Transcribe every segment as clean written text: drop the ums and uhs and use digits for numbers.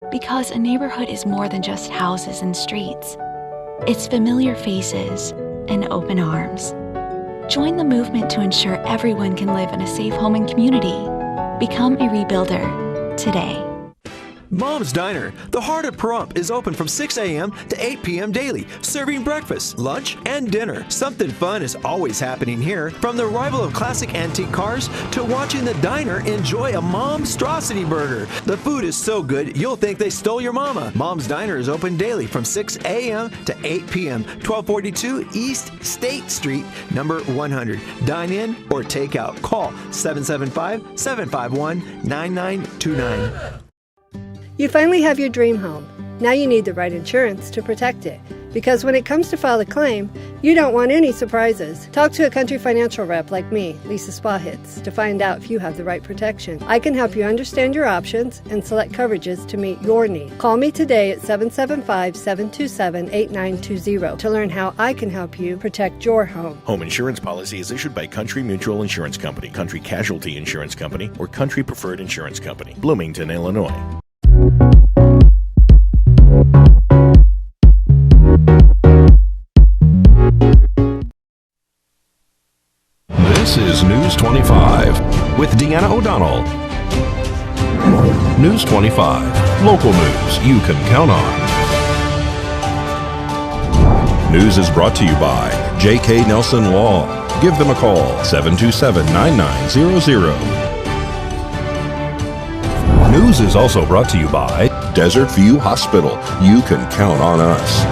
Because a neighborhood is more than just houses and streets. It's familiar faces and open arms. Join the movement to ensure everyone can live in a safe home and community. Become a rebuilder today. Mom's Diner, the heart of Pahrump, is open from 6 a.m. to 8 p.m. daily, serving breakfast, lunch, and dinner. Something fun is always happening here, from the arrival of classic antique cars to watching the diner enjoy a Momstrosity burger. The food is so good, you'll think they stole your mama. Mom's Diner is open daily from 6 a.m. to 8 p.m., 1242 East State Street, number 100. Dine in or take out. Call 775-751-9929. You finally have your dream home. Now you need the right insurance to protect it. Because when it comes to file a claim, you don't want any surprises. Talk to a Country Financial rep like me, Lisa Spahitz, to find out if you have the right protection. I can help you understand your options and select coverages to meet your needs. Call me today at 775-727-8920 to learn how I can help you protect your home. Home insurance policy is issued by Country Mutual Insurance Company, Country Casualty Insurance Company, or Country Preferred Insurance Company, Bloomington, Illinois. This is News 25 with Deanna O'Donnell. News 25, local news you can count on. News is brought to you by J.K. Nelson Law. Give them a call, 727-9900. News is also brought to you by Desert View Hospital. You can count on us.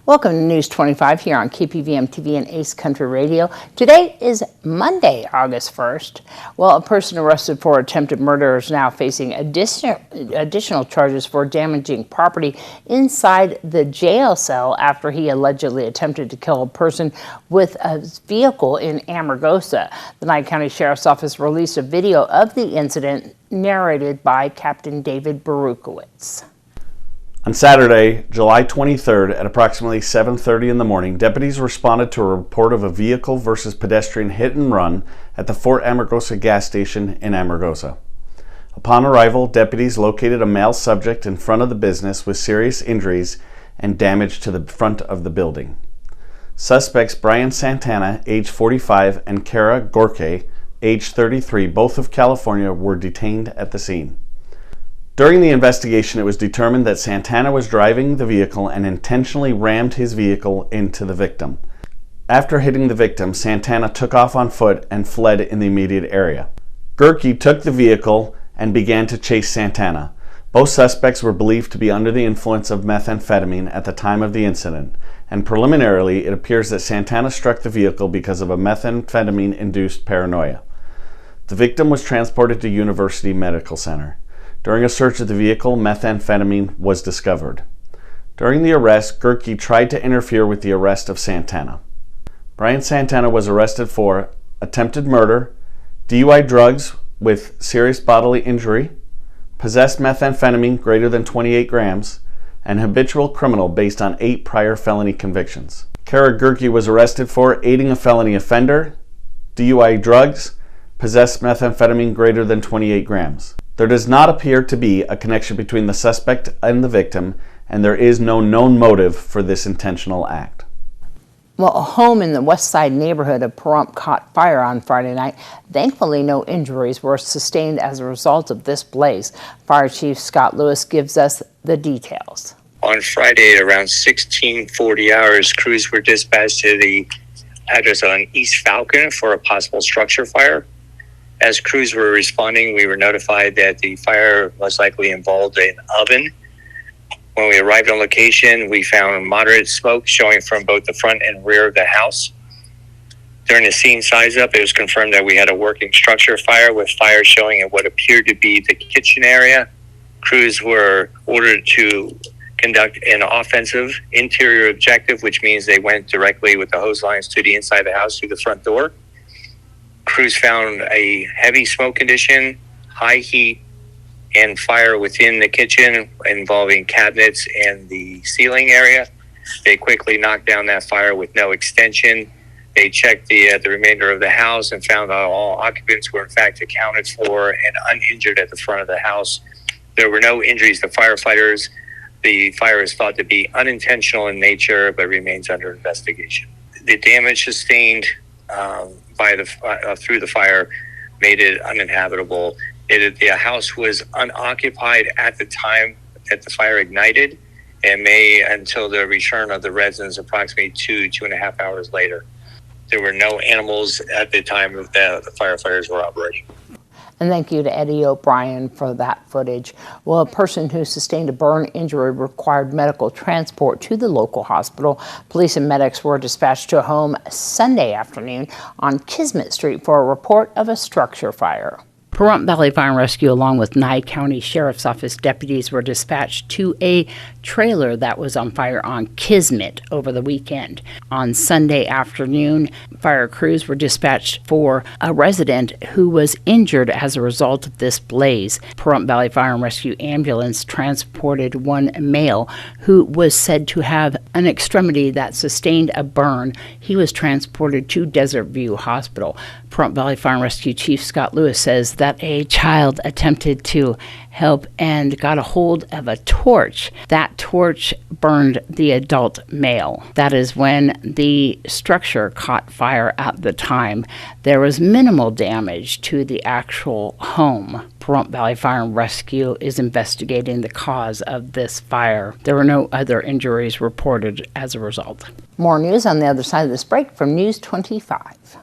Welcome to News 25 here on KPVM TV and Ace Country Radio. Today is Monday, August 1st. Well, a person arrested for attempted murder is now facing additional charges for damaging property inside the jail cell after he allegedly attempted to kill a person with a vehicle in Amargosa. The Nye County Sheriff's Office released a video of the incident narrated by Captain David Berukowitz. On Saturday, July 23rd at approximately 7:30 in the morning, deputies responded to a report of a vehicle versus pedestrian hit and run at the Fort Amargosa gas station in Amargosa. Upon arrival, deputies located a male subject in front of the business with serious injuries and damage to the front of the building. Suspects Brian Santana, age 45, and Kara Gorke, age 33, both of California, were detained at the scene. During the investigation, it was determined that Santana was driving the vehicle and intentionally rammed his vehicle into the victim. After hitting the victim, Santana took off on foot and fled in the immediate area. Gerke took the vehicle and began to chase Santana. Both suspects were believed to be under the influence of methamphetamine at the time of the incident, and preliminarily it appears that Santana struck the vehicle because of a methamphetamine-induced paranoia. The victim was transported to University Medical Center. During a search of the vehicle, methamphetamine was discovered. During the arrest, Gerke tried to interfere with the arrest of Santana. Brian Santana was arrested for attempted murder, DUI drugs with serious bodily injury, possessed methamphetamine greater than 28 grams, and habitual criminal based on 8 prior felony convictions. Kara Gerke was arrested for aiding a felony offender, DUI drugs, possessed methamphetamine greater than 28 grams. There does not appear to be a connection between the suspect and the victim, and there is no known motive for this intentional act. Well, a home in the West Side neighborhood of Pahrump caught fire on Friday night. Thankfully, no injuries were sustained as a result of this blaze. Fire Chief Scott Lewis gives us the details. On Friday at around 1640 hours, crews were dispatched to the address on East Falcon for a possible structure fire. As crews were responding, we were notified that the fire most likely involved an oven. When we arrived on location, we found moderate smoke showing from both the front and rear of the house. During the scene size-up, it was confirmed that we had a working structure fire with fire showing in what appeared to be the kitchen area. Crews were ordered to conduct an offensive interior objective, which means they went directly with the hose lines to the inside of the house through the front door. Crews found a heavy smoke condition, high heat, and fire within the kitchen involving cabinets and the ceiling area. They quickly knocked down that fire with no extension. They checked the remainder of the house and found that all occupants were in fact accounted for and uninjured at the front of the house. There were no injuries to firefighters. The fire is thought to be unintentional in nature, but remains under investigation. The damage sustained through the fire made it uninhabitable. The house was unoccupied at the time that the fire ignited, and may until the return of the residents approximately 2.5 hours later. There were no animals at the time that the firefighters were operating. And thank you to Eddie O'Brien for that footage. Well, a person who sustained a burn injury required medical transport to the local hospital. Police and medics were dispatched to a home Sunday afternoon on Kismet Street for a report of a structure fire. Pahrump Valley Fire and Rescue, along with Nye County Sheriff's Office deputies, were dispatched to a trailer that was on fire on Kismet over the weekend. On Sunday afternoon, fire crews were dispatched for a resident who was injured as a result of this blaze. Pahrump Valley Fire and Rescue ambulance transported one male who was said to have an extremity that sustained a burn. He was transported to Desert View Hospital. Pahrump Valley Fire and Rescue Chief Scott Lewis says that a child attempted to help and got a hold of a torch. That torch burned the adult male. That is when the structure caught fire at the time. There was minimal damage to the actual home. Pahrump Valley Fire and Rescue is investigating the cause of this fire. There were no other injuries reported as a result. More news on the other side of this break from News 25.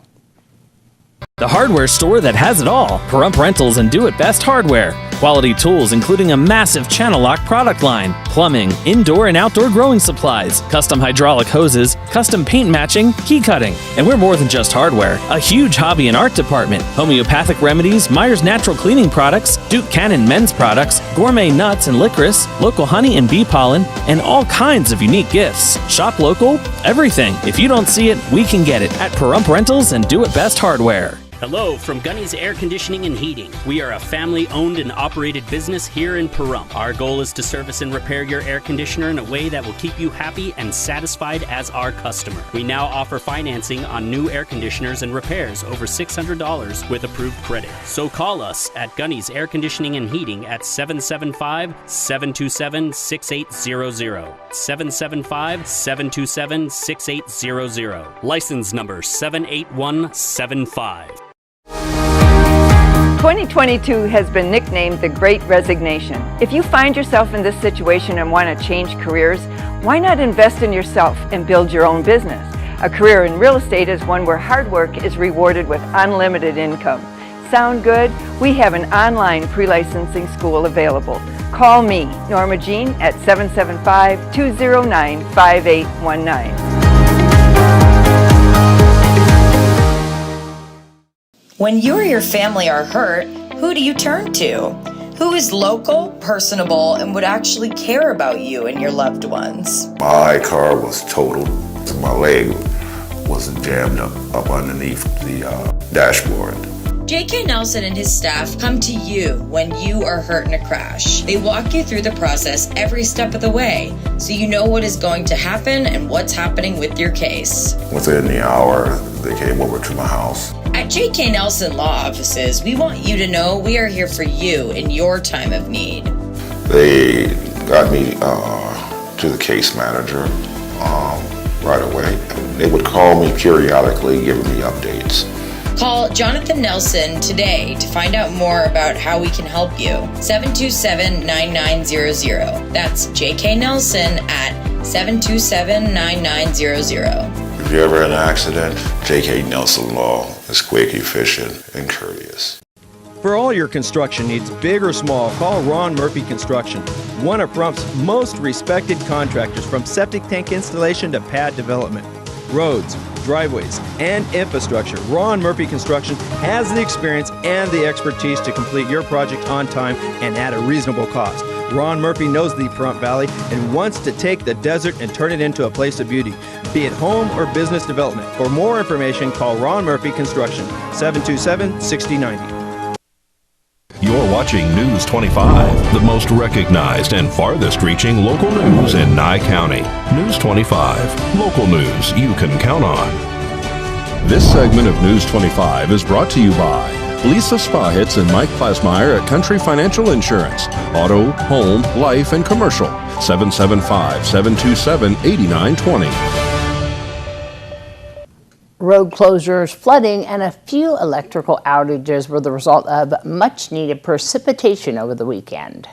The hardware store that has it all. Pahrump Rentals and Do It Best Hardware. Quality tools including a massive channel lock product line, plumbing, indoor and outdoor growing supplies, custom hydraulic hoses, custom paint matching, key cutting. And we're more than just hardware. A huge hobby and art department, homeopathic remedies, Myers Natural Cleaning Products, Duke Cannon men's products, gourmet nuts and licorice, local honey and bee pollen, and all kinds of unique gifts. Shop local, everything. If you don't see it, we can get it at Pahrump Rentals and Do It Best Hardware. Hello from Gunny's Air Conditioning and Heating. We are a family-owned and operated business here in Pahrump. Our goal is to service and repair your air conditioner in a way that will keep you happy and satisfied as our customer. We now offer financing on new air conditioners and repairs over $600 with approved credit. So call us at Gunny's Air Conditioning and Heating at 775-727-6800. 775-727-6800. License number 78175. 2022 has been nicknamed the Great Resignation. If you find yourself in this situation and want to change careers, why not invest in yourself and build your own business? A career in real estate is one where hard work is rewarded with unlimited income. Sound good? We have an online pre-licensing school available. Call me, Norma Jean, at 775-209-5819. When you or your family are hurt, who do you turn to? Who is local, personable, and would actually care about you and your loved ones? My car was totaled. My leg was jammed up underneath the dashboard. J.K. Nelson and his staff come to you when you are hurt in a crash. They walk you through the process every step of the way, so you know what is going to happen and what's happening with your case. Within the hour, they came over to my house. At J.K. Nelson Law Offices, we want you to know we are here for you in your time of need. They got me to the case manager right away. They would call me periodically, giving me updates. Call Jonathan Nelson today to find out more about how we can help you. 727-9900. That's J.K. Nelson at 727-9900. If you ever had an accident, J.K. Nelson Law is quick, efficient, and courteous. For all your construction needs, big or small, call Ron Murphy Construction, one of Pahrump's most respected contractors, from septic tank installation to pad development. Roads, driveways, and infrastructure. Ron Murphy Construction has the experience and the expertise to complete your project on time and at a reasonable cost. Ron Murphy knows the Pahrump Valley and wants to take the desert and turn it into a place of beauty, be it home or business development. For more information, call Ron Murphy Construction, 727-6090. You're watching News 25, the most recognized and farthest reaching local news in Nye County. News 25, local news you can count on. This segment of News 25 is brought to you by Lisa Spa Hits and Mike Plasmeyer at Country Financial Insurance. Auto, home, life, and commercial. 775-727-8920. Road closures, flooding, and a few electrical outages were the result of much-needed precipitation over the weekend.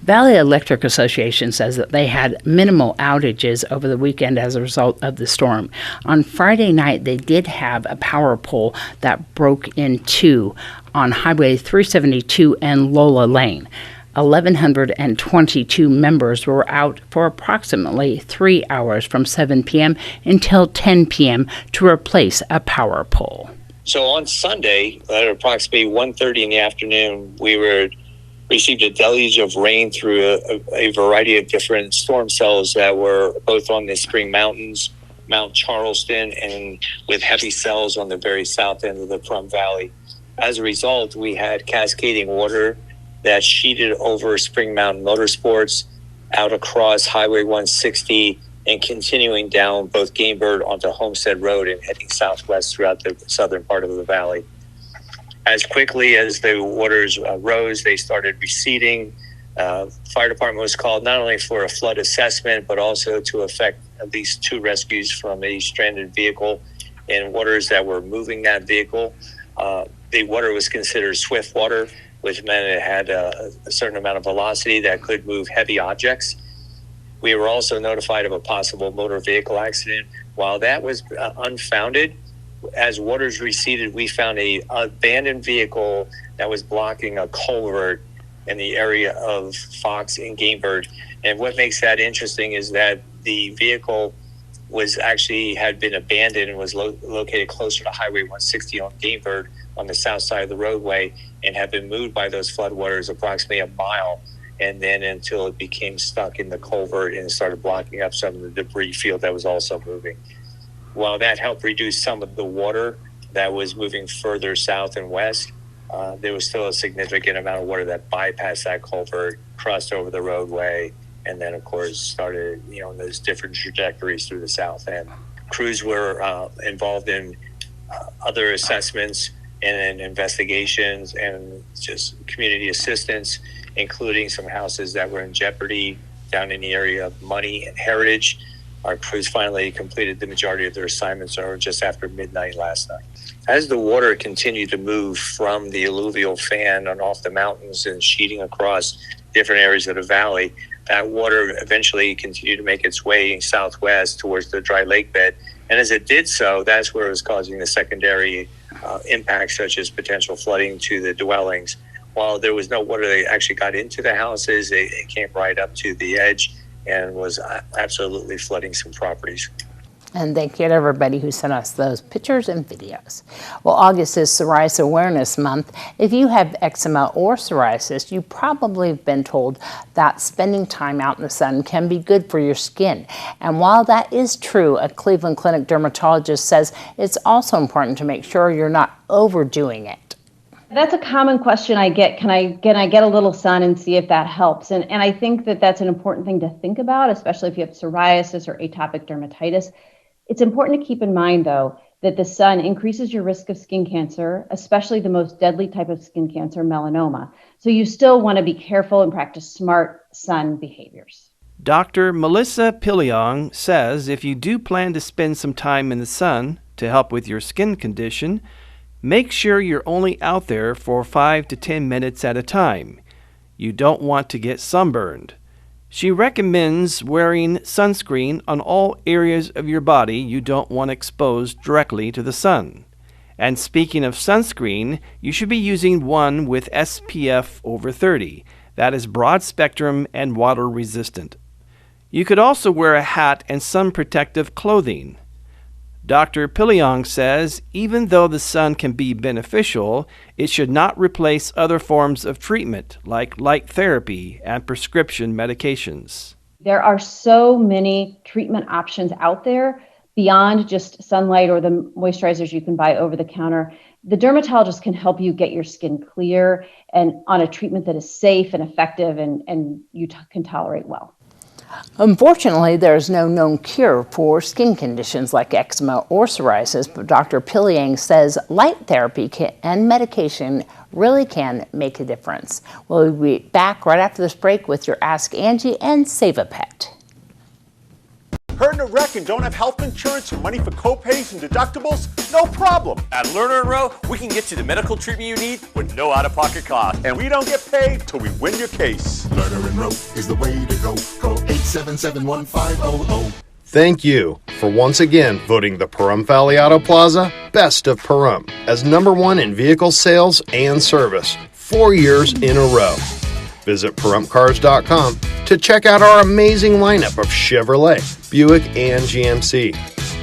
Valley Electric Association says that they had minimal outages over the weekend as a result of the storm. On Friday night, they did have a power pole that broke in two on Highway 372 and Lola Lane. 1,122 members were out for approximately 3 hours from 7 p.m. until 10 p.m. to replace a power pole. So on Sunday, at approximately 1:30 in the afternoon, we received a deluge of rain through a variety of different storm cells that were both on the Spring Mountains, Mount Charleston, and with heavy cells on the very south end of the Pahrump Valley. As a result, we had cascading water that sheeted over Spring Mountain Motorsports, out across Highway 160, and continuing down both Gamebird onto Homestead Road and heading southwest throughout the southern part of the valley. As quickly as the waters rose, they started receding. Fire department was called not only for a flood assessment, but also to effect at least 2 rescues from a stranded vehicle in waters that were moving that vehicle. The water was considered swift water, which meant it had a certain amount of velocity that could move heavy objects. We were also notified of a possible motor vehicle accident. While that was unfounded, as waters receded, we found an abandoned vehicle that was blocking a culvert in the area of Fox and Gamebird. And what makes that interesting is that the vehicle had been abandoned and was located closer to Highway 160 on Gamebird on the south side of the roadway, and had been moved by those floodwaters approximately a mile, and then until it became stuck in the culvert and started blocking up some of the debris field that was also moving. While that helped reduce some of the water that was moving further south and west, there was still a significant amount of water that bypassed that culvert, crossed over the roadway, and then, of course, started, in those different trajectories through the south end. Crews were involved in other assessments and investigations and just community assistance, including some houses that were in jeopardy down in the area of Money and Heritage. Our crews finally completed the majority of their assignments just after midnight last night. As the water continued to move from the alluvial fan and off the mountains and sheeting across different areas of the valley, that water eventually continued to make its way southwest towards the dry lake bed. And as it did so, that's where it was causing the secondary impacts, such as potential flooding to the dwellings. While there was no water that actually got into the houses, it came right up to the edge and was absolutely flooding some properties. And thank you to everybody who sent us those pictures and videos. Well, August is Psoriasis Awareness Month. If you have eczema or psoriasis, you probably have been told that spending time out in the sun can be good for your skin. And while that is true, a Cleveland Clinic dermatologist says it's also important to make sure you're not overdoing it. That's a common question I get. Can I get a little sun and see if that helps? And I think that that's an important thing to think about, especially if you have psoriasis or atopic dermatitis. It's important to keep in mind, though, that the sun increases your risk of skin cancer, especially the most deadly type of skin cancer, melanoma. So you still want to be careful and practice smart sun behaviors. Dr. Melissa Piliong says if you do plan to spend some time in the sun to help with your skin condition, make sure you're only out there for 5 to 10 minutes at a time. You don't want to get sunburned. She recommends wearing sunscreen on all areas of your body you don't want exposed directly to the sun. And speaking of sunscreen, you should be using one with SPF over 30. That is broad spectrum and water resistant. You could also wear a hat and sun protective clothing. Dr. Piliong says even though the sun can be beneficial, it should not replace other forms of treatment like light therapy and prescription medications. There are so many treatment options out there beyond just sunlight or the moisturizers you can buy over the counter. The dermatologist can help you get your skin clear and on a treatment that is safe and effective and you can tolerate well. Unfortunately, there is no known cure for skin conditions like eczema or psoriasis, but Dr. Piliang says light therapy and medication really can make a difference. We'll be back right after this break with your Ask Angie and Save a Pet. Hurt in a wreck and don't have health insurance or money for co-pays and deductibles? No problem. At Lerner & Rowe, we can get you the medical treatment you need with no out-of-pocket cost. And we don't get paid till we win your case. Lerner & Rowe is the way to go. Call 877-1500. Thank you for once again voting the Pahrump Valley Auto Plaza Best of Pahrump as #1 in vehicle sales and service 4 years in a row. Visit PahrumpCars.com to check out our amazing lineup of Chevrolet, Buick, and GMC,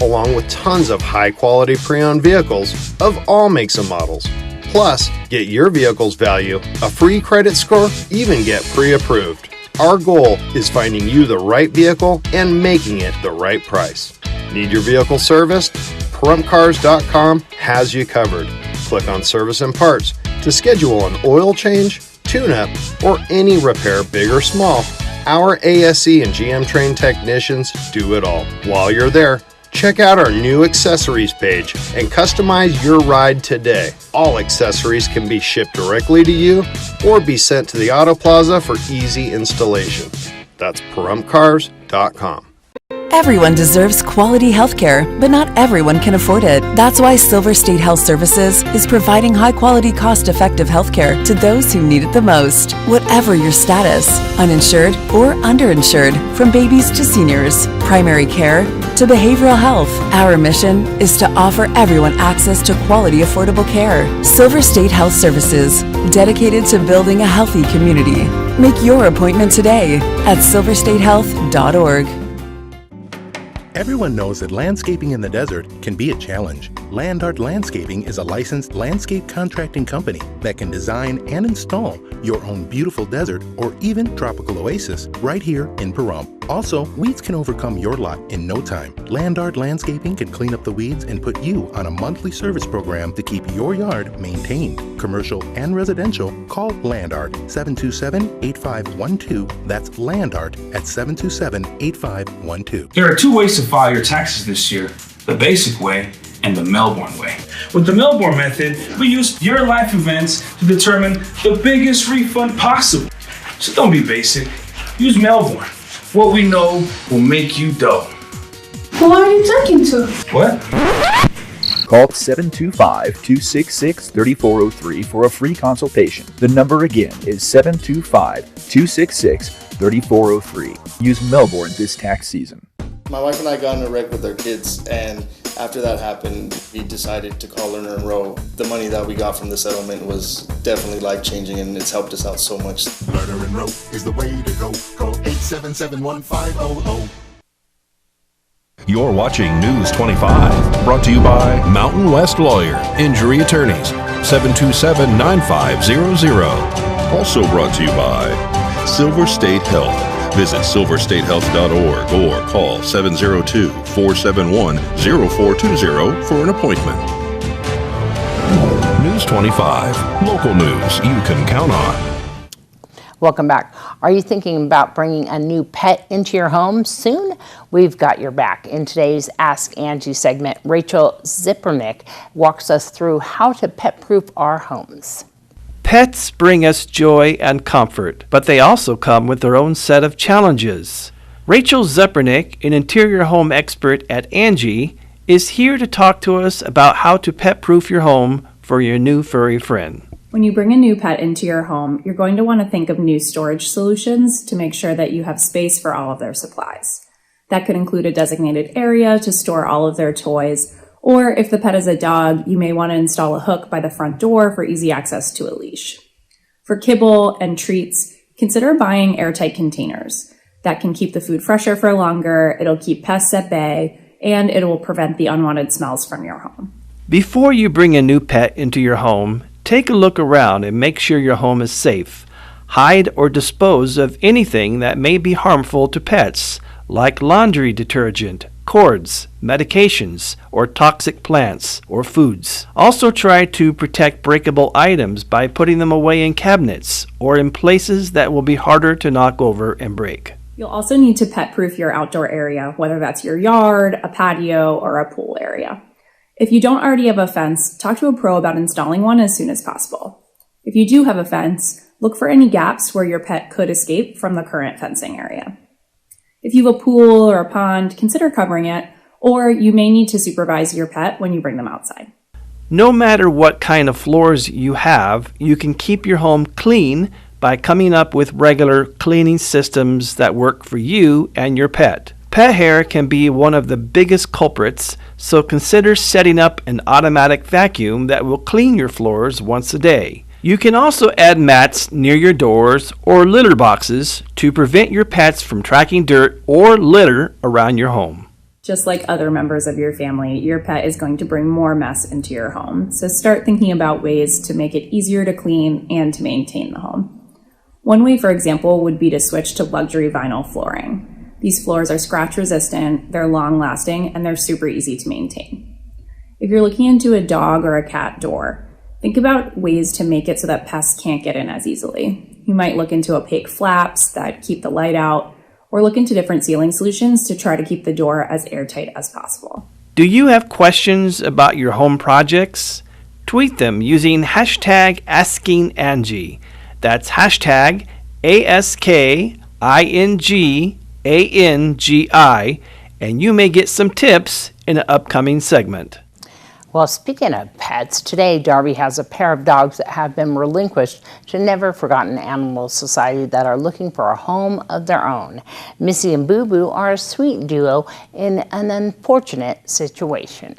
along with tons of high-quality pre-owned vehicles of all makes and models. Plus, get your vehicle's value, a free credit score, even get pre-approved. Our goal is finding you the right vehicle and making it the right price. Need your vehicle serviced? PahrumpCars.com has you covered. Click on Service and Parts to schedule an oil change, tune-up, or any repair, big or small. Our ASE and GM trained technicians do it all. While you're there, check out our new accessories page and customize your ride today. All accessories can be shipped directly to you or be sent to the Auto Plaza for easy installation. That's PahrumpCars.com. Everyone deserves quality healthcare, but not everyone can afford it. That's why Silver State Health Services is providing high-quality, cost-effective healthcare to those who need it the most. Whatever your status, uninsured or underinsured, from babies to seniors, primary care to behavioral health, our mission is to offer everyone access to quality, affordable care. Silver State Health Services, dedicated to building a healthy community. Make your appointment today at silverstatehealth.org. Everyone knows that landscaping in the desert can be a challenge. Land Art Landscaping is a licensed landscape contracting company that can design and install your own beautiful desert or even tropical oasis right here in Pahrump. Also, weeds can overcome your lot in no time. Land Art Landscaping can clean up the weeds and put you on a monthly service program to keep your yard maintained. Commercial and residential, call Land Art 727-8512. That's Land Art at 727-8512. There are two ways to file your taxes this year: the basic way and the Melbourne way. With the Melbourne method, we use your life events to determine the biggest refund possible. So don't be basic, use Melbourne. What we know will make you dough. Who are you talking to? What? Call 725-266-3403 for a free consultation. The number again is 725-266-3403. Use Melbourne this tax season. My wife and I got in a wreck with our kids, and after that happened, we decided to call Lerner & Rowe. The money that we got from the settlement was definitely life-changing, and it's helped us out so much. Lerner & Rowe is the way to go. Call 877-1500. You're watching News 25, brought to you by Mountain West Lawyer, Injury Attorneys, 727-9500. Also brought to you by Silver State Health. Visit silverstatehealth.org or call 702-471-0420 for an appointment. News 25, local news you can count on. Welcome back. Are you thinking about bringing a new pet into your home soon? We've got your back. In today's Ask Angie segment, Rachel Zippernick walks us through how to pet-proof our homes. Pets bring us joy and comfort, but they also come with their own set of challenges. Rachel Zippernick, an interior home expert at Angie, is here to talk to us about how to pet-proof your home for your new furry friend. When you bring a new pet into your home, you're going to want to think of new storage solutions to make sure that you have space for all of their supplies. That could include a designated area to store all of their toys, or if the pet is a dog, you may want to install a hook by the front door for easy access to a leash. For kibble and treats, consider buying airtight containers. That can keep the food fresher for longer, it'll keep pests at bay, and it will prevent the unwanted smells from your home. Before you bring a new pet into your home, take a look around and make sure your home is safe. Hide or dispose of anything that may be harmful to pets, like laundry detergent, cords, medications, or toxic plants or foods. Also try to protect breakable items by putting them away in cabinets or in places that will be harder to knock over and break. You'll also need to pet-proof your outdoor area, whether that's your yard, a patio, or a pool area. If you don't already have a fence, talk to a pro about installing one as soon as possible. If you do have a fence, look for any gaps where your pet could escape from the current fencing area. If you have a pool or a pond, consider covering it, or you may need to supervise your pet when you bring them outside. No matter what kind of floors you have, you can keep your home clean by coming up with regular cleaning systems that work for you and your pet. Pet hair can be one of the biggest culprits, so consider setting up an automatic vacuum that will clean your floors once a day. You can also add mats near your doors or litter boxes to prevent your pets from tracking dirt or litter around your home. Just like other members of your family, your pet is going to bring more mess into your home. So start thinking about ways to make it easier to clean and to maintain the home. One way, for example, would be to switch to luxury vinyl flooring. These floors are scratch resistant, they're long lasting, and they're super easy to maintain. If you're looking into a dog or a cat door, think about ways to make it so that pests can't get in as easily. You might look into opaque flaps that keep the light out, or look into different sealing solutions to try to keep the door as airtight as possible. Do you have questions about your home projects? Tweet them using hashtag AskingAngie. That's hashtag AskingAngie, and you may get some tips in an upcoming segment. Well, speaking of pets, today Darby has a pair of dogs that have been relinquished to Never Forgotten Animal Society that are looking for a home of their own. Missy and Boo Boo are a sweet duo in an unfortunate situation.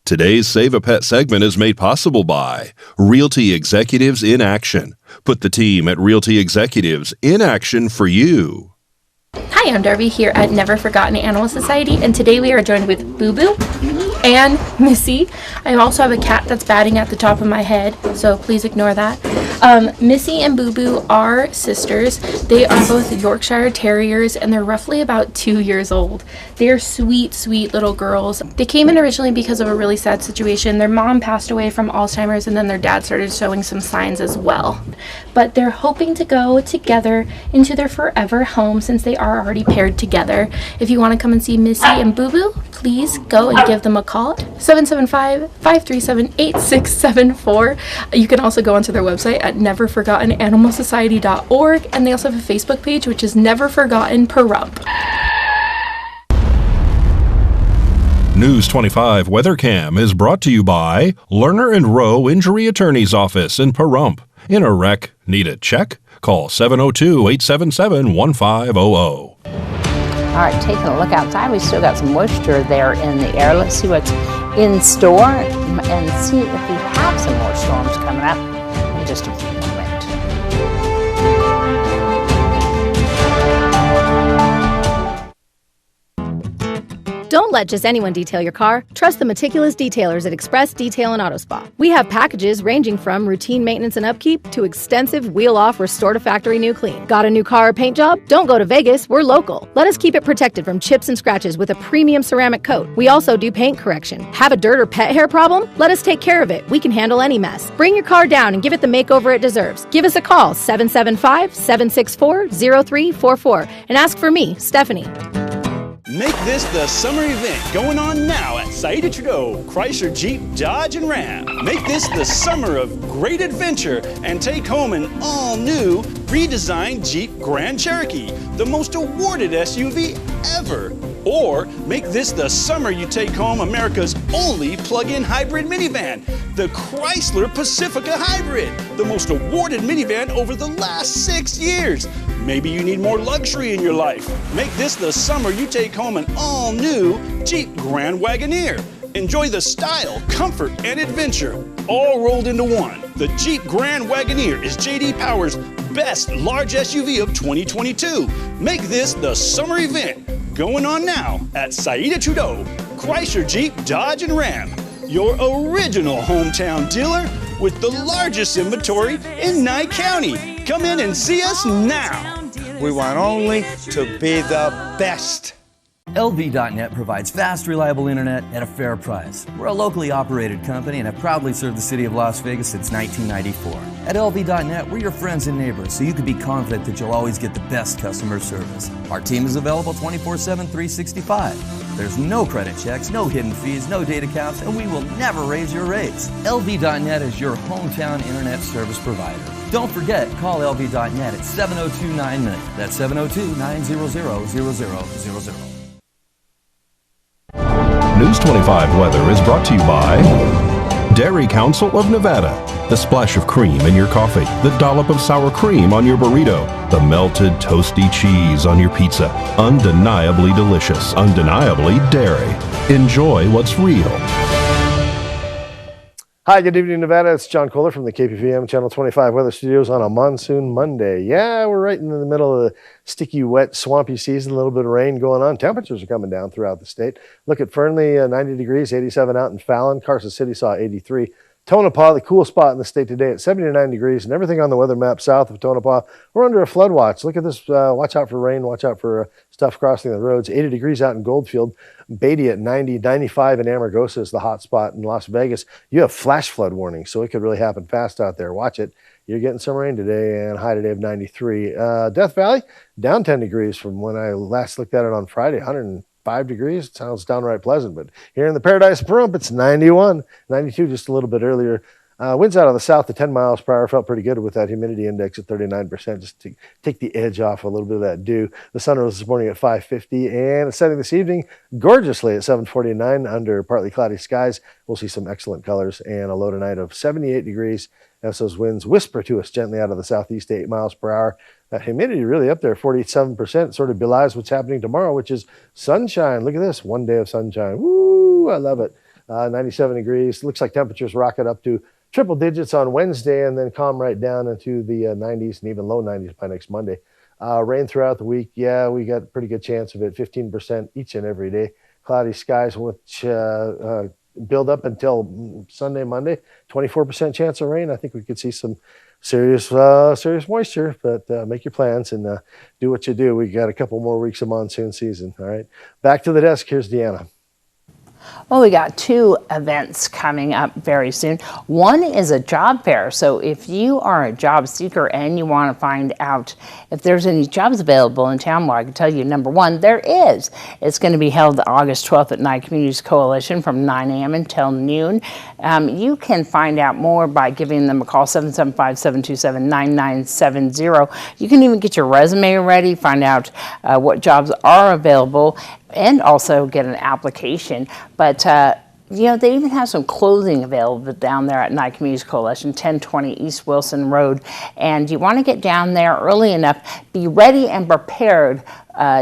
Today's Save a Pet segment is made possible by Realty Executives in Action. Put the team at Realty Executives in action for you. Hi, I'm Darby here at Never Forgotten Animal Society, and today we are joined with Boo Boo and Missy. I also have a cat that's batting at the top of my head, so please ignore that. Missy and Boo Boo are sisters. They are both Yorkshire Terriers, and they're roughly about 2 years old. They are sweet, sweet little girls. They came in originally because of a really sad situation. Their mom passed away from Alzheimer's, and then their dad started showing some signs as well. But they're hoping to go together into their forever home since they are already paired together. If you want to come and see Missy and Boo Boo, please go and give them a call, 775-537-8674. You can also go onto their website at neverforgottenanimalsociety.org, and they also have a Facebook page, which is Never Forgotten Pahrump. News 25 WeatherCam is brought to you by Lerner and Rowe Injury Attorney's Office in Pahrump. In a wreck, need a check? Call 702-877-1500. All right, taking a look outside, we still got some moisture there in the air. Let's see what's in store and see if we have some more storms coming up in just a few moments. Don't let just anyone detail your car. Trust the meticulous detailers at Express Detail and Auto Spa. We have packages ranging from routine maintenance and upkeep to extensive wheel-off restore to factory new clean. Got a new car or paint job? Don't go to Vegas, we're local. Let us keep it protected from chips and scratches with a premium ceramic coat. We also do paint correction. Have a dirt or pet hair problem? Let us take care of it. We can handle any mess. Bring your car down and give it the makeover it deserves. Give us a call, 775-764-0344, and ask for me, Stephanie. Make this the summer event going on now at Saida Trudeau, Chrysler, Jeep, Dodge, and Ram. Make this the summer of great adventure and take home an all-new, redesigned Jeep Grand Cherokee, the most awarded SUV ever. Or make this the summer you take home America's only plug-in hybrid minivan, the Chrysler Pacifica Hybrid, the most awarded minivan over the last 6 years. Maybe you need more luxury in your life. Make this the summer you take home an all-new Jeep Grand Wagoneer. Enjoy the style, comfort, and adventure, all rolled into one. The Jeep Grand Wagoneer is J.D. Power's best large SUV of 2022. Make this the summer event going on now at Saida Trudeau, Chrysler, Jeep, Dodge, and Ram, your original hometown dealer with the largest inventory in Nye County. Come in and see us now. We want only to be the best. LV.net provides fast, reliable internet at a fair price. We're a locally operated company and have proudly served the city of Las Vegas since 1994. At LV.net, we're your friends and neighbors, so you can be confident that you'll always get the best customer service. Our team is available 24/7, 365. There's no credit checks, no hidden fees, no data caps, and we will never raise your rates. LV.net is your hometown internet service provider. Don't forget, call LV.net at 702-900. That's 702-900-0000. News 25 weather is brought to you by Dairy Council of Nevada. The splash of cream in your coffee, the dollop of sour cream on your burrito, the melted toasty cheese on your pizza. Undeniably delicious, undeniably dairy. Enjoy what's real. Hi, good evening, Nevada. It's John Kohler from the KPVM Channel 25 Weather Studios on a monsoon Monday. Yeah, we're right in the middle of the sticky, wet, swampy season. A little bit of rain going on. Temperatures are coming down throughout the state. Look at Fernley, 90 degrees, 87 out in Fallon. Carson City saw 83. Tonopah, the cool spot in the state today at 79 degrees, and everything on the weather map south of Tonopah, we're under a flood watch. Look at this. Watch out for rain. Watch out for stuff crossing the roads. 80 degrees out in Goldfield. Beatty at 90, 95 in Amargosa is the hot spot in Las Vegas. You have flash flood warning, so it could really happen fast out there. Watch it. You're getting some rain today, and high today of 93. Death Valley, down 10 degrees from when I last looked at it on Friday, 105 degrees. It sounds downright pleasant, but here in the paradise of Pahrump, it's 91, 92 just a little bit earlier. Winds out of the south to 10 miles per hour. Felt pretty good with that humidity index at 39%, just to take the edge off a little bit of that dew. The sun rose this morning at 5:50, and it's setting this evening gorgeously at 7:49 under partly cloudy skies. We'll see some excellent colors and a low tonight of 78 degrees as those winds whisper to us gently out of the southeast 8 miles per hour. That humidity really up there, 47%, sort of belies what's happening tomorrow, which is sunshine. Look at this, one day of sunshine. Woo, I love it. 97 degrees. Looks like temperatures rocket up to triple digits on Wednesday and then calm right down into the 90s and even low 90s by next Monday. Rain throughout the week. Yeah, we got a pretty good chance of it, 15% each and every day. Cloudy skies, which build up until Sunday, Monday. 24% chance of rain. I think we could see some serious moisture, but make your plans and do what you do. We got a couple more weeks of monsoon season. All right, back to the desk. Here's Deanna. Well, we got two events coming up very soon. One is a job fair. So if you are a job seeker and you want to find out if there's any jobs available in town, well, I can tell you, number one, there is. It's going to be held August 12th at Nye Communities Coalition from 9 a.m. until noon. You can find out more by giving them a call, 775-727-9970. You can even get your resume ready, find out what jobs are available, and also get an application. But, you know, they even have some clothing available down there at Nye Communities Coalition, 1020 East Wilson Road. And you want to get down there early enough, be ready and prepared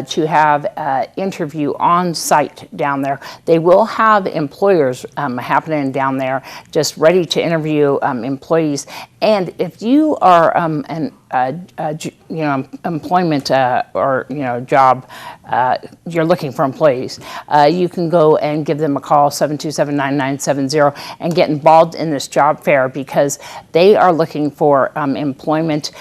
to have an interview on site down there. They will have employers happening down there, just ready to interview employees. And if you are employment or job, you're looking for employees, you can go and give them a call, 727-9970, and get involved in this job fair because they are looking for employment,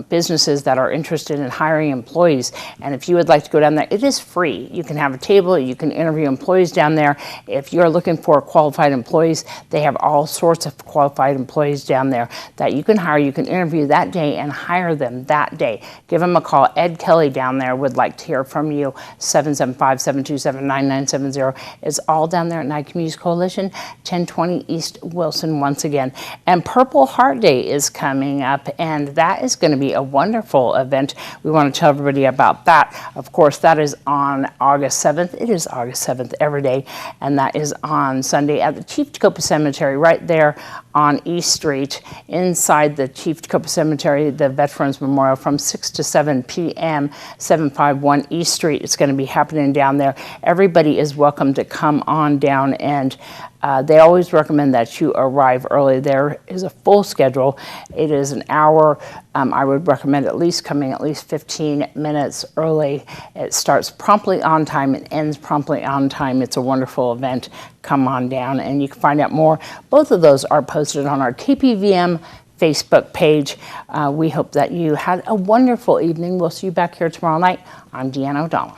businesses that are interested in hiring employees. And if you would like to go down there, it is free. You can have a table, you can interview employees down there. If you're looking for qualified employees, they have all sorts of qualified employees down there that you can hire. You can interview that day and hire them that day. Give them a call. Ed Kelly down there would like to hear from you, 775-727-9970. It's all down there at Nye Communities Coalition, 1020 East Wilson once again. And Purple Heart Day is coming up, and that is going to be a wonderful event. We want to tell everybody about that. Of course, that is on August 7th. It is August 7th every day, and that is on Sunday at the Chief Tacoma Cemetery right there on East Street. Inside the Chief Tacoma Cemetery, the Veterans Memorial, from 6 to 7 p.m., 751 East Street. It's going to be happening down there. Everybody is welcome to come on down, and they always recommend that you arrive early. There is a full schedule. It is an hour. I would recommend at least coming at least 15 minutes early. It starts promptly on time and ends promptly on time. It's a wonderful event. Come on down, and you can find out more. Both of those are posted on our KPVM Facebook page. We hope that you had a wonderful evening. We'll see you back here tomorrow night. I'm Deanna O'Donnell.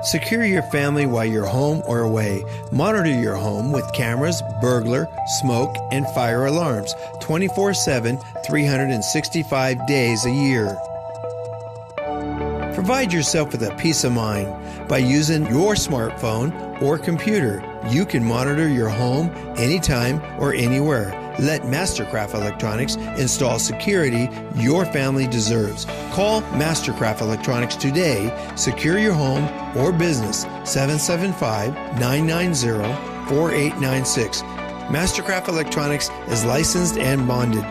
Secure your family while you're home or away. Monitor your home with cameras, burglar, smoke, and fire alarms 24/7, 365 days a year. Provide yourself with a peace of mind by using your smartphone or computer. You can monitor your home anytime or anywhere. Let Mastercraft Electronics install security your family deserves. Call Mastercraft Electronics today. Secure your home or business. 775-990-4896. Mastercraft Electronics is licensed and bonded.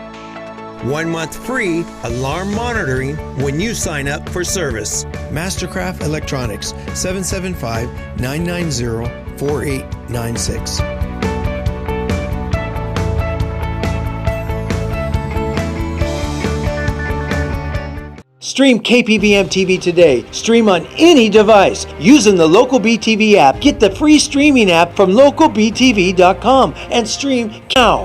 1 month free alarm monitoring when you sign up for service. Mastercraft Electronics, 775-990-4896. Stream KPVM TV today. Stream on any device using the Local BTV app. Get the free streaming app from localbtv.com and stream now.